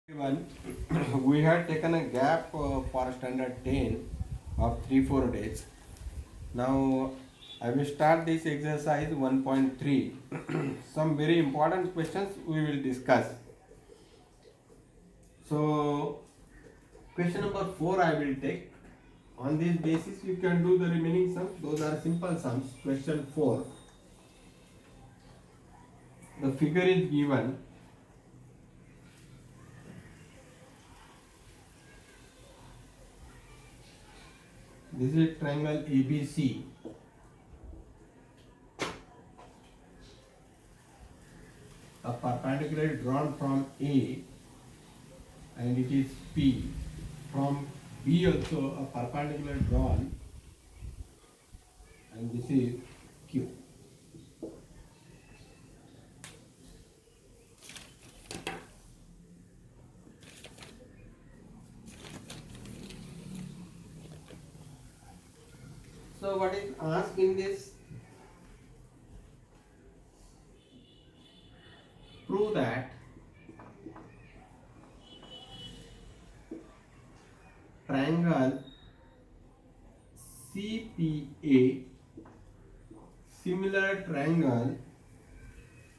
Everyone, we had taken a gap for standard 10 of 3-4 days. Now I will start this exercise 1.3. Some very important questions we will discuss. So question number 4 I will take. On this basis you can do the remaining sums. Those are simple sums. Question 4. The figure is given. This is triangle ABC. A perpendicular is drawn from A and it is P. From B also a perpendicular drawn and this is Q. So what is asked in this? Prove that triangle CPA similar triangle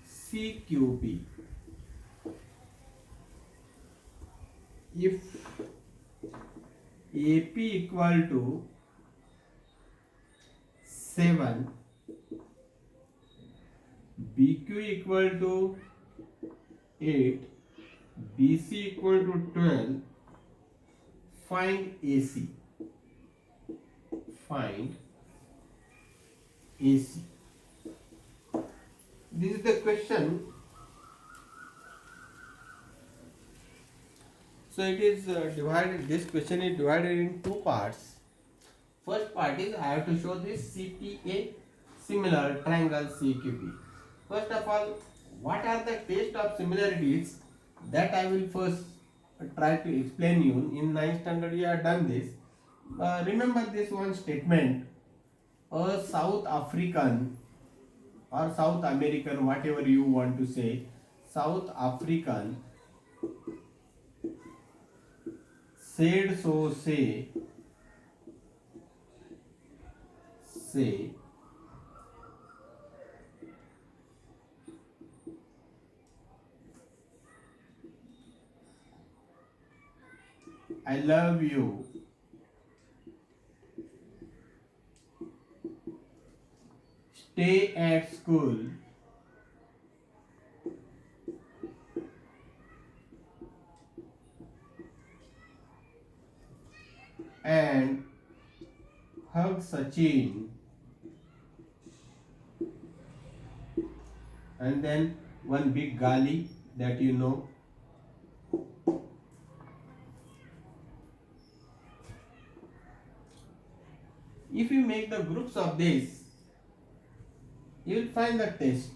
CQB if AP equal to 7, BQ equal to 8, BC equal to 12, find AC. Find AC. This is the question. So it is divided. This question is divided in two parts. First part is I have to show this CPA similar triangle CQB. First of all, what are the test of similarities? That I will first try to explain you. In 9th standard you have done this. Remember this one statement. A South African or South American, whatever you want to say, South African said so say I love you stay at school and hug Sachin, and then one big gali that you know. If you make the groups of this, you will find the test.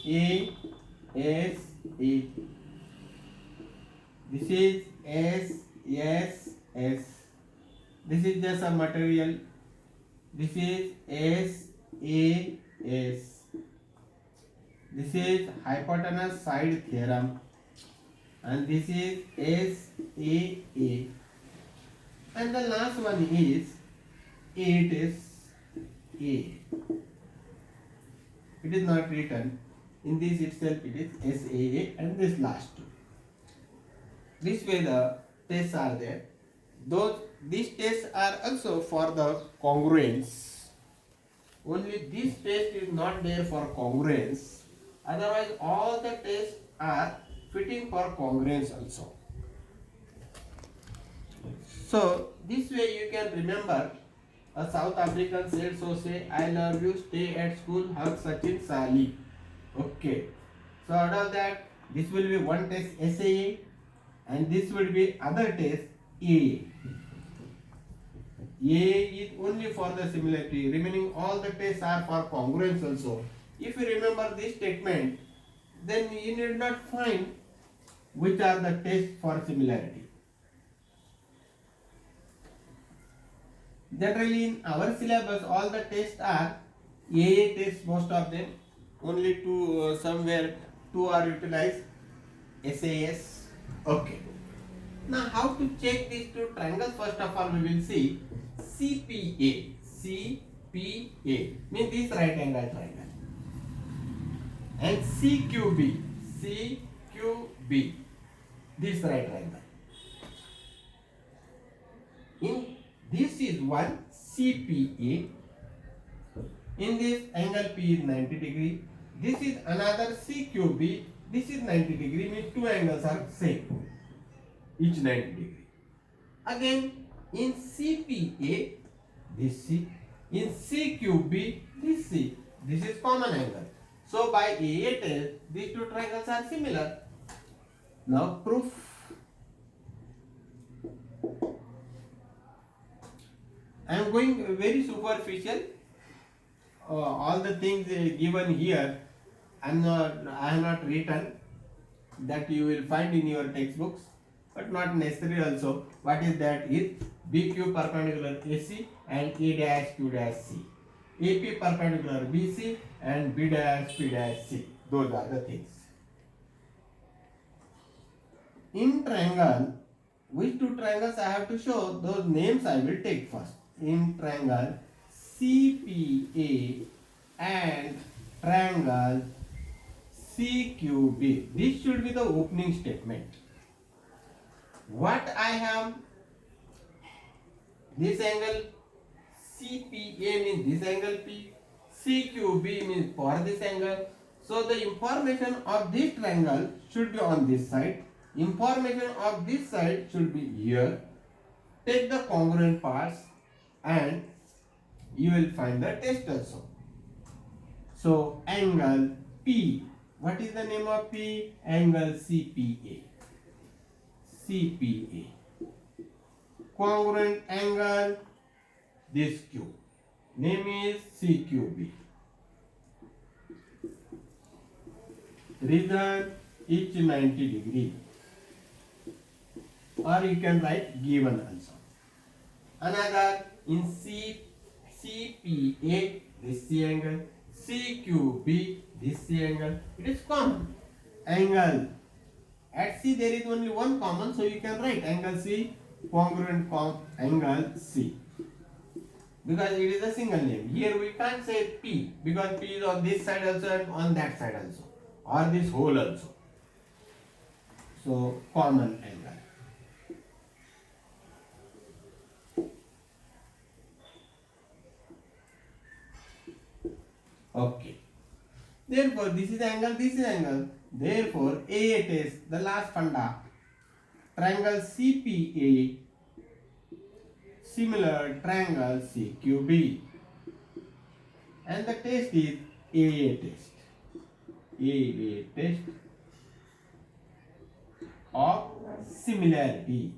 A, S, A. This is S, S, S. This is just a material. This is S, A, S. This is hypotenuse side theorem. And this is S, A, A. And the last one is it is A. It is not written. In this itself it is SAA and this last two. This way the tests are there. These tests are also for the congruence. Only this test is not there for congruence. Otherwise all the tests are fitting for congruence also. So this way you can remember. A South African said so say I love you stay at school hug Sachin Sali. Okay. So out of that this will be one test SAA and this will be other test A. A is only for the similarity. Remaining all the tests are for congruence also. If you remember this statement, then you need not find which are the tests for similarity. Generally in our syllabus all the tests are AA tests, most of them. Only two somewhere two are utilized. SAS Okay. Now how to check these two triangles? First of all, we will see CPA. CPA means this right angle triangle, and CQB. CQB, this right triangle. In this is one CPA. In this angle P is 90 degree. This is another CQB. This is 90 degree. Means two angles are same, each 90 degree. Again, in CPA, this C. In CQB, this C. This is common angle. So by AA test, these two triangles are similar. Now proof. I am going very superficial. All the things given here, I have not written, that you will find in your textbooks, but not necessary also. What is that is BQ perpendicular AC and A dash Q dash C. AP perpendicular BC and B dash P dash C. Those are the things. In triangle, which two triangles I have to show? Those names I will take first. In triangle CPA and triangle CQB. This should be the opening statement. What I have, this angle CPA means this angle P, CQB means for this angle. So the information of this triangle should be on this side. Information of this side should be here. Take the congruent parts and you will find the test also. So angle P. What is the name of P? Angle CPA. CPA. Congruent angle, this Q. Name is CQB. Reason, each 90 degree. Or you can write given also. Another, in CPA, this C angle. CQB, this C angle. It is common. Angle. At C there is only one common, so you can write angle C, congruent angle C. Because it is a single name. Here we can't say P, because P is on this side also and on that side also, or this whole also. So common angle. Okay. Therefore, this is angle, this is angle. Therefore, AA test, the last funda, triangle CPA, similar triangle CQB. And the test is AA test. AA test of similarity.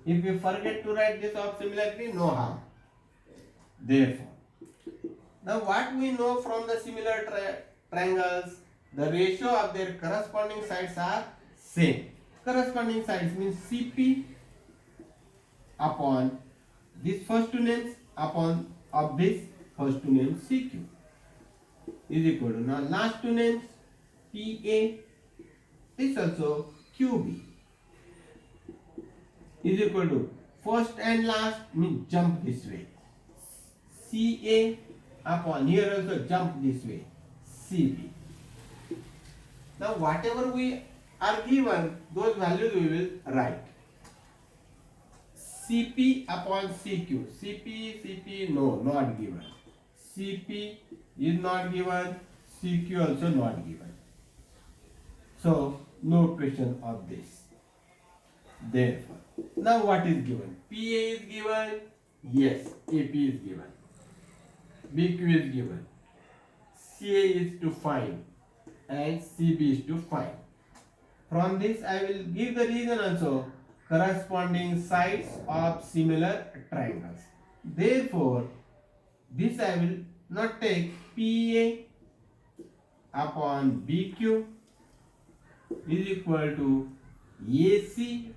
If you forget to write this of similarity, no harm. Therefore, now what we know from the similar triangles, the ratio of their corresponding sides are same. Corresponding sides means CP upon this first two names upon of this first two names CQ is equal to, now last two names PA, this also QB is equal to first and last means jump this way. CA upon here also jump this way. CB. Now whatever we are given, those values we will write. CP upon CQ. CP, no, not given. CP is not given. CQ also not given. So no question of this. Therefore, now what is given? PA is given. Yes, AP is given. BQ is given. CA is to find and CB is to find. From this I will give the reason also, corresponding sides of similar triangles. Therefore, this I will not take PA upon BQ is equal to AC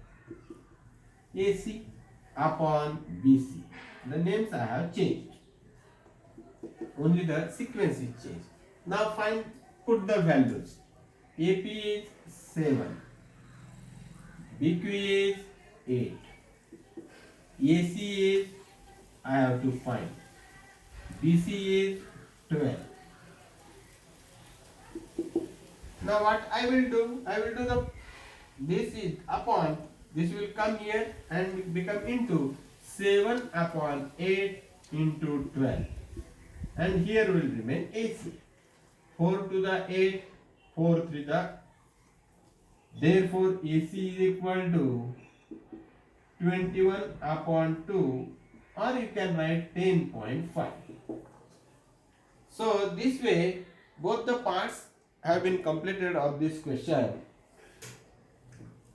upon BC. The names I have changed. Only the sequence is changed. Now put the values. AP is 7, BQ is 8, AC is I have to find, BC is 12. Now what I will do the this is upon this will come here and become into 7 upon 8 into 12, and here will remain AC. 4 to the 8, 4 3 the, therefore AC is equal to 21 upon 2, or you can write 10.5. So this way both the parts have been completed of this question.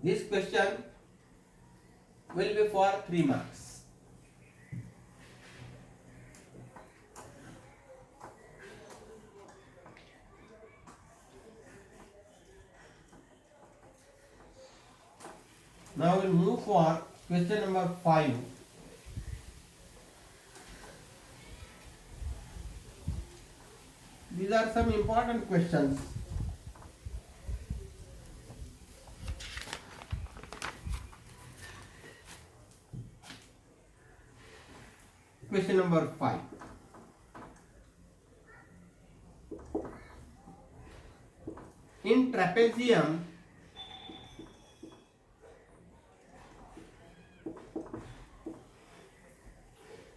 This question will be for 3 marks. Now we'll move for question number 5. These are some important questions. Question number 5. In trapezium,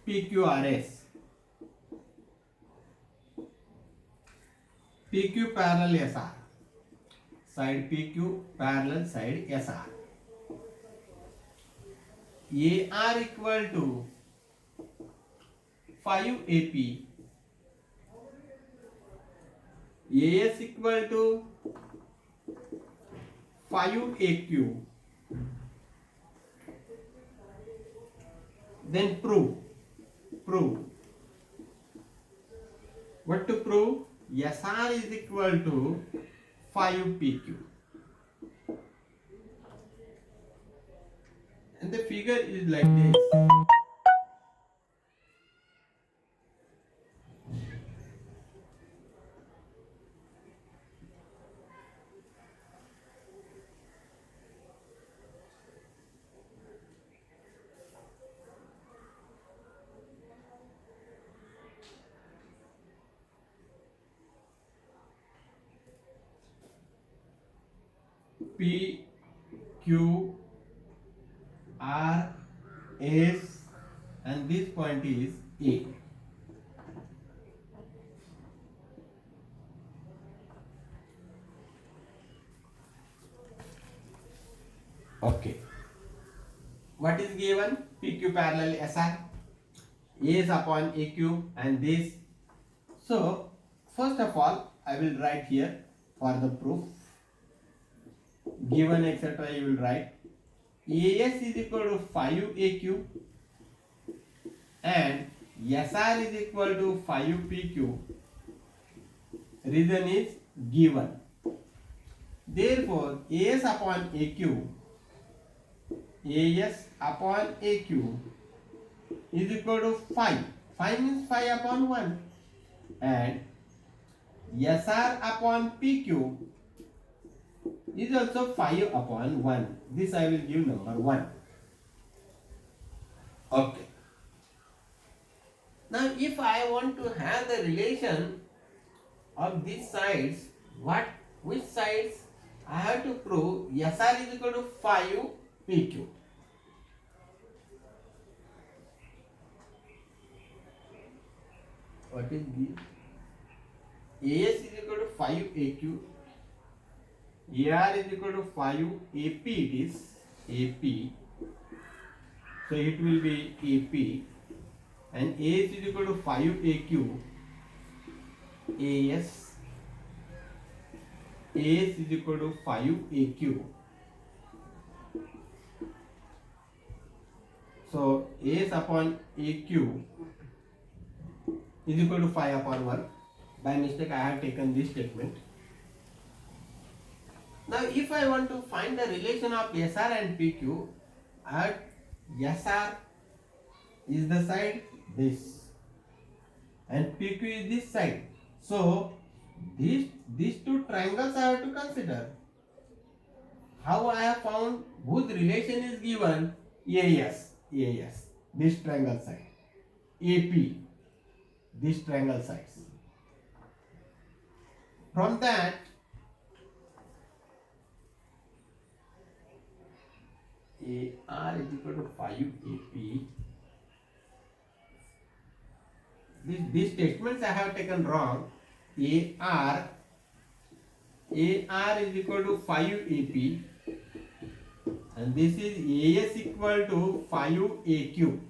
PQRS, PQ parallel SR, side PQ parallel side SR, AR equal to 5 AP, AS equal to 5 AQ, then prove. What to prove? SR is equal to 5 PQ, and the figure is like this. P, Q, R, S, and this point is A. Okay. What is given? PQ parallel SR, AS upon AQ, and this. So, first of all, I will write here for the proof. Given etc. you will write. AS is equal to 5 AQ and SR is equal to 5 PQ. Reason is given. Therefore, AS upon AQ is equal to 5. 5 means 5 upon 1. And SR upon PQ is also 5 upon 1. This I will give number 1. Okay. Now if I want to have the relation of these sides, which sides I have to prove? SR is equal to 5 PQ. What is this? AS is equal to 5 AQ, AR is equal to 5 AP, it is AP, so it will be AP, and AS is equal to 5 AQ, AS is equal to 5 AQ. So AS upon AQ is equal to 5 upon 1. By mistake I have taken this statement. Now if I want to find the relation of SR and PQ, SR is the side this and PQ is this side. So these two triangles I have to consider. How I have found whose relation is given? AS, this triangle side. AP, this triangle sides. From that, AR is equal to 5AP. These statements I have taken wrong. AR is equal to 5AP, and this is AS equal to 5AQ.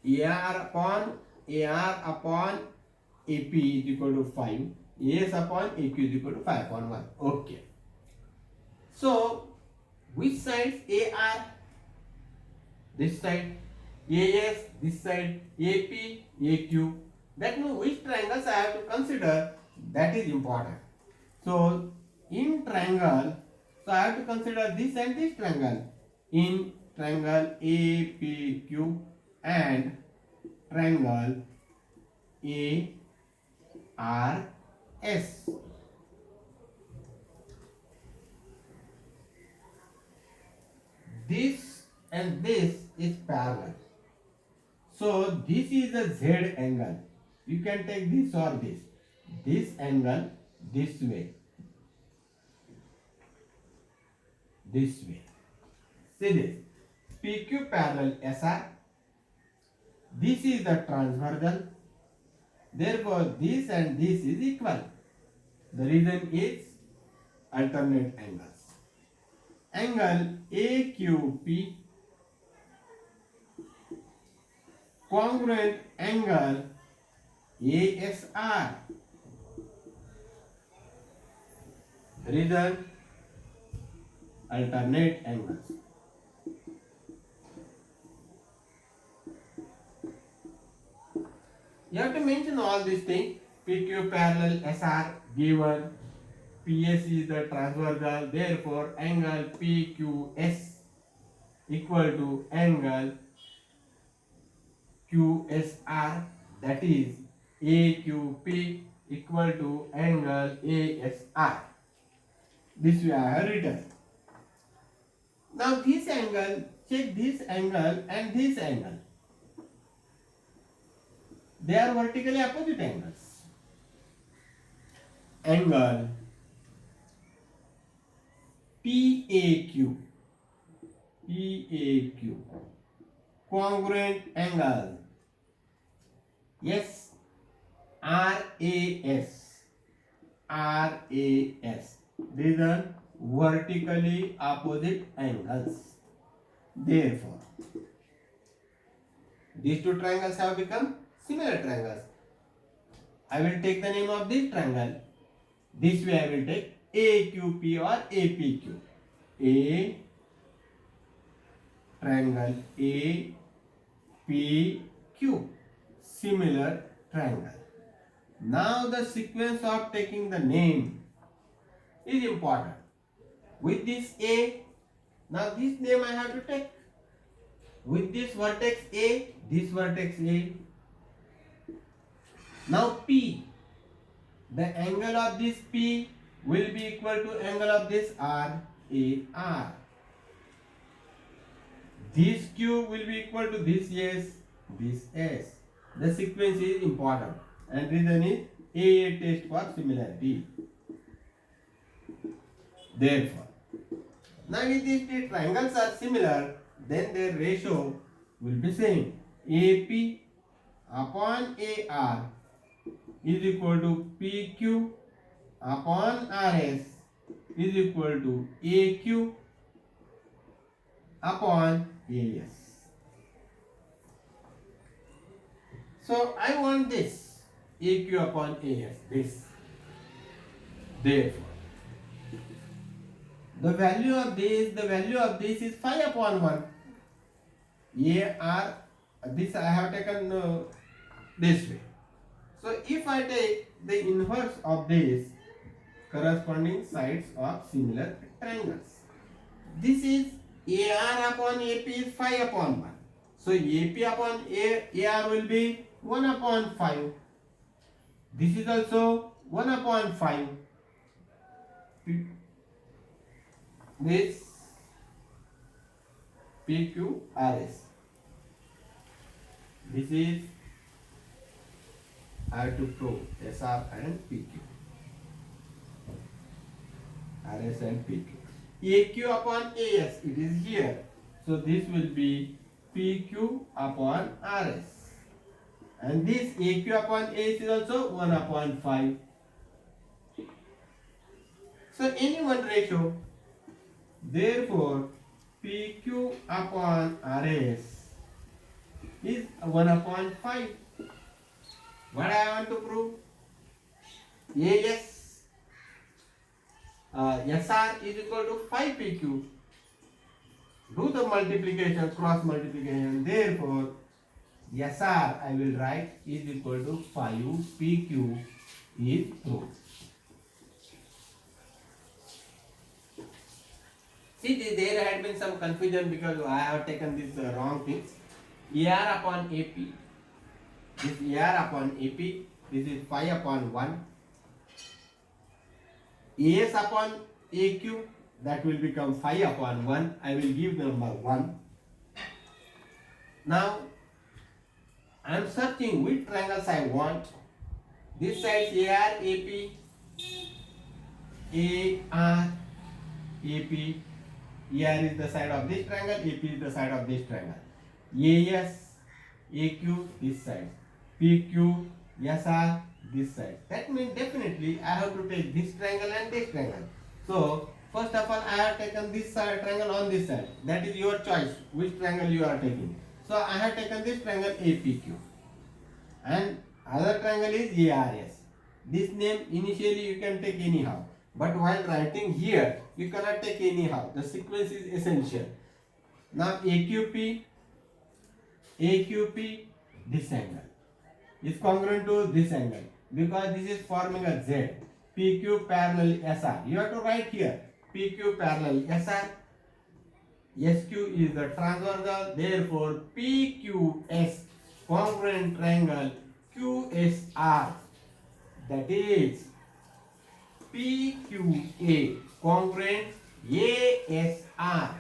AR upon AP is equal to 5. AS upon AQ is equal to 5 upon 1. Okay. So, which sides AR? This side. AS, this side. AP, AQ. That means which triangles I have to consider, that is important. So, in triangle, so I have to consider this and this triangle. In triangle APQ and triangle ARS. This and this is parallel. So this is a Z angle. You can take this or this. This angle this way. This way. See this. PQ parallel SR. This is the transversal. Therefore, this and this is equal. The reason is alternate angles. Angle AQP congruent angle ASR. Reason alternate angles. You have to mention all these things. PQ parallel SR given. PS is the transversal. Therefore, angle PQS equal to angle QSR. That is AQP equal to angle ASR. This way I have written. Now this angle, check this angle and this angle. They are vertically opposite angles. Angle PAQ congruent angle RAS. These are vertically opposite angles. Therefore, these two triangles have become similar triangles. I will take the name of this triangle. This way I will take AQP or APQ. A triangle APQ. Similar triangle. Now the sequence of taking the name is important. With this A, now this name I have to take. With this vertex A, this vertex A. Now P, the angle of this P will be equal to angle of this R, AR. This Q will be equal to this S, this S. The sequence is important and reason is AA test for similarity. Therefore, now if these two triangles are similar, then their ratio will be same. AP upon AR is equal to PQ upon RS is equal to AQ upon AS. So I want this AQ upon AS, this. Therefore, the value of this is 5 upon 1. AR, this I have taken this way. So if I take the inverse of this, corresponding sides of similar triangles. This is AR upon AP is 5 upon 1. So AP upon AR will be 1 upon 5. This is also 1 upon 5. This PQRS. This is I have to prove SR and PQ. RS and PQ. AQ upon AS, it is here. So this will be PQ upon RS. And this AQ upon AS is also 1 upon 5. So any one ratio. Therefore, PQ upon RS is 1 upon 5. What I want to prove? AS SR is equal to 5 PQ. Do the multiplication, cross multiplication. Therefore, SR I will write is equal to 5 PQ is proved. See, there had been some confusion because I have taken this wrong things. AR upon AP. This AR upon AP. This is 5 upon 1. AS upon AQ. That will become 5 upon 1. I will give number 1. Now, I am searching which triangles I want. This side AR, AP, AR, AP. AR is the side of this triangle, AP is the side of this triangle. AS, AQ, this side. PQ, SR, this side. That means definitely I have to take this triangle and this triangle. So, first of all, I have taken this side triangle on this side. That is your choice, which triangle you are taking. So, I have taken this triangle APQ. And other triangle is ARS. This name initially you can take anyhow. But while writing here, you cannot take anyhow. The sequence is essential. Now AQP, this angle is congruent to this angle because this is forming a Z. PQ parallel SR. You have to write here PQ parallel SR. SQ is the transversal. Therefore, PQS congruent triangle QSR. That is PQA congruent ASR.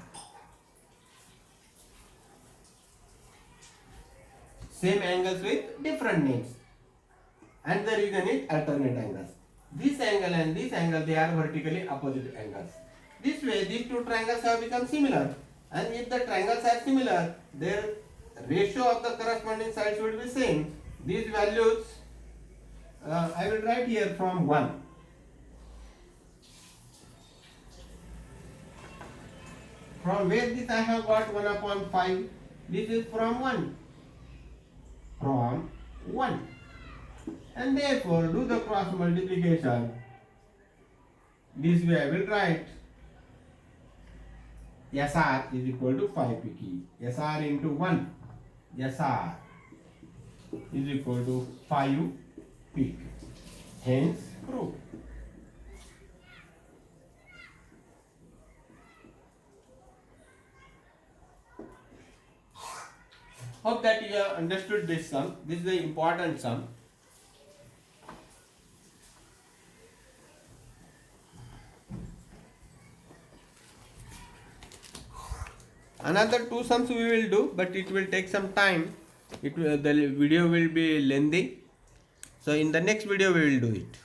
Same angles with different names. And the reason is alternate angles. This angle and this angle, they are vertically opposite angles. This way, these two triangles have become similar. And if the triangles are similar, their ratio of the corresponding sides will be same. These values, I will write here from 1. From where this I have got 1 upon 5. This is from 1. From 1. And therefore, do the cross multiplication. This way I will write SR is equal to 5 PQ. SR into 1. SR is equal to 5 PQ. Hence, proved. Hope that you have understood this sum. This is the important sum. Another 2 sums we will do, but it will take some time. The video will be lengthy. So in the next video we will do it.